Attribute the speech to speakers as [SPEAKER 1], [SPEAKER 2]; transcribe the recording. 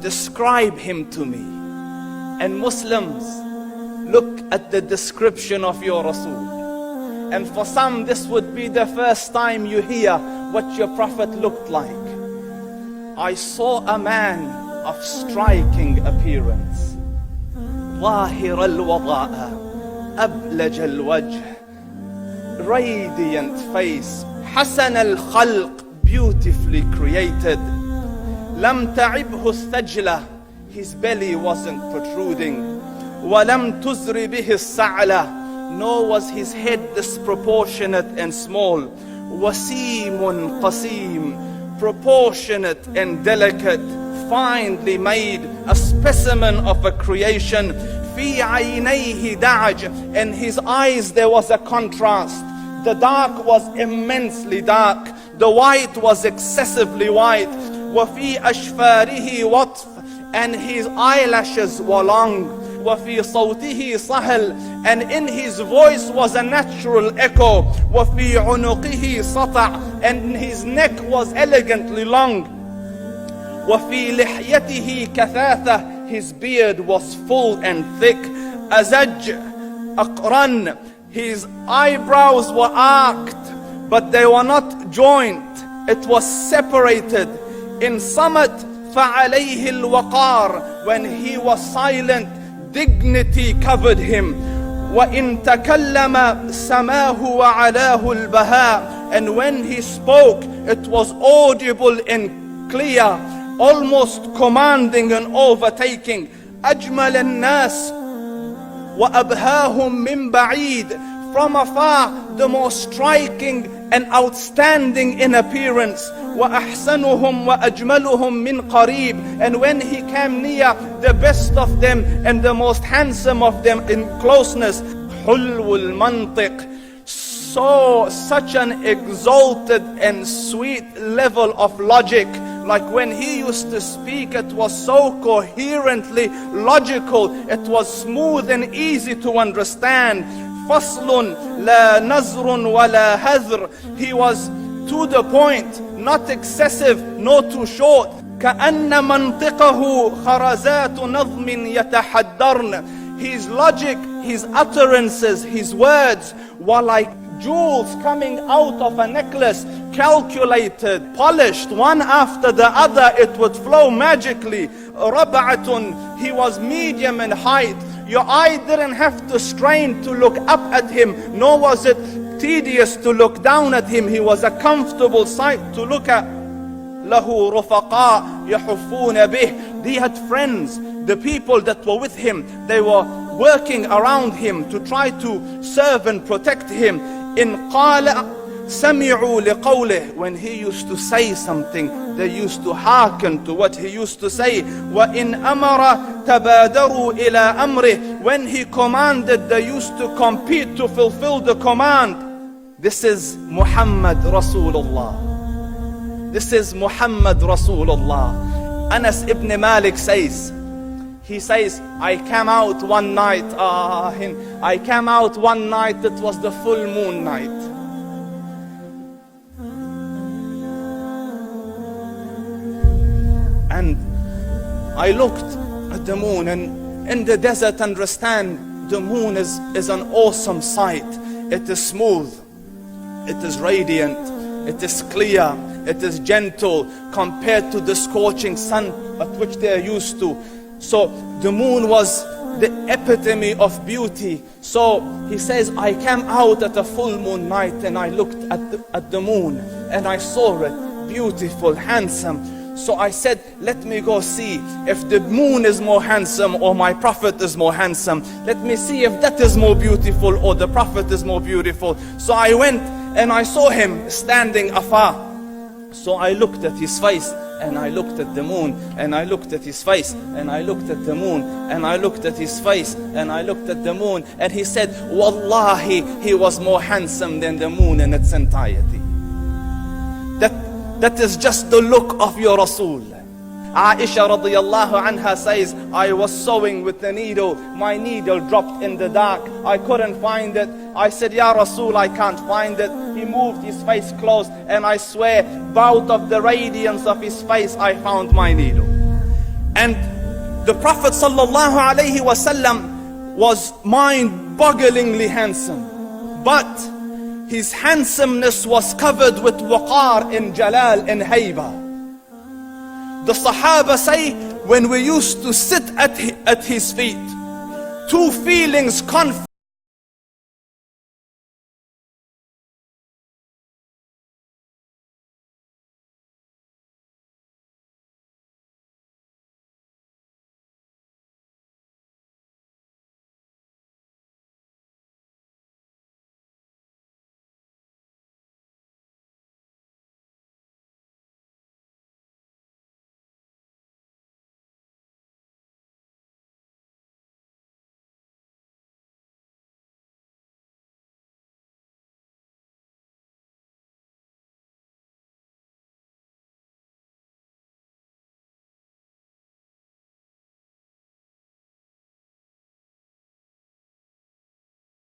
[SPEAKER 1] Describe him to me. And Muslims, look at the description of your Rasul. And for some, this would be the first time you hear what your Prophet looked like. I saw a man of striking appearance. ظاهر الوضاء أبلج الوجه, radiant face, حسن الخلق, beautifully created. لم تعبه الثجلة, his belly wasn't protruding. ولم تزر به السعلة, nor was his head disproportionate and small. وسيم قسيم, proportionate and delicate, finely made, a specimen of a creation. في عينيه دعج, in his eyes there was a contrast. The dark was immensely dark, the white was excessively white. وفي أشفاره وطف, and his eyelashes were long. وفي صوته صهل, and in his voice was a natural echo. وفي عنقه سطع, and his neck was elegantly long. وفي لحيته كثاثة, his beard was full and thick. أزج أقرن, his eyebrows were arched, but they were not joined, it was separated. In summit فعليه الوقار, when he was silent, dignity covered him. وإن تكلم سماه وعلاه البهاء, and when he spoke it was audible and clear, almost commanding and overtaking. أجمل الناس وأبهاهم من بعيد, from afar the most striking and outstanding in appearance. وأحسنهم وأجملهم من قريب, and when he came near, the best of them and the most handsome of them in closeness. حلو المنطق, such an exalted and sweet level of logic. Like when he used to speak, it was so coherently logical, it was smooth and easy to understand. فصل لا نزر ولا هذر, he was to the point, not excessive nor too short. كأن منطقه خرزات نظم يتحدرن, his logic, his utterances, his words were like jewels coming out of a necklace, calculated, polished, one after the other, it would flow magically. ربعة, he was medium in height. Your eye didn't have to strain to look up at him, nor was it tedious to look down at him. He was a comfortable sight to look at. له رفقاء يحفون به, he had friends, the people that were with him, they were working around him to try to serve and protect him. إن قال سمعوا لقوله, when he used to say something, they used to hearken to what he used to say. وإن أمر تبادروا إلى أمره, when he commanded, they used to compete to fulfill the command. This is Muhammad Rasulullah. This is Muhammad Rasulullah. Anas ibn Malik says, he says, I came out one night, I came out one night, it was the full moon night. And I looked at the moon, and in the desert, understand, the moon is an awesome sight. It is smooth, it is radiant, it is clear, it is gentle compared to the scorching sun at which they are used to. So the moon was the epitome of beauty. So he says, I came out at a full moon night and I looked at the moon and I saw it, beautiful, handsome. So I said, let me go see if the moon is more handsome or my Prophet is more handsome. Let me see if that is more beautiful or the Prophet is more beautiful. So I went and I saw him standing afar. So I looked at his face and I looked at the moon, and I looked at his face, and I looked at the moon, and I looked at his face, and I looked at the moon, and he said, Wallahi, he was more handsome than the moon in its entirety. That is just the look of your Rasul. Aisha radiyallahu anha says, I was sewing with the needle. My needle dropped in the dark. I couldn't find it. I said, Ya Rasul, I can't find it. He moved his face close, and I swear, out of the radiance of his face, I found my needle. And the Prophet sallallahu alaihi wasallam was mind-bogglingly handsome. But his handsomeness was covered with waqar and jalal and hayba. The Sahaba say, when we used to sit at his feet, two feelings conflict.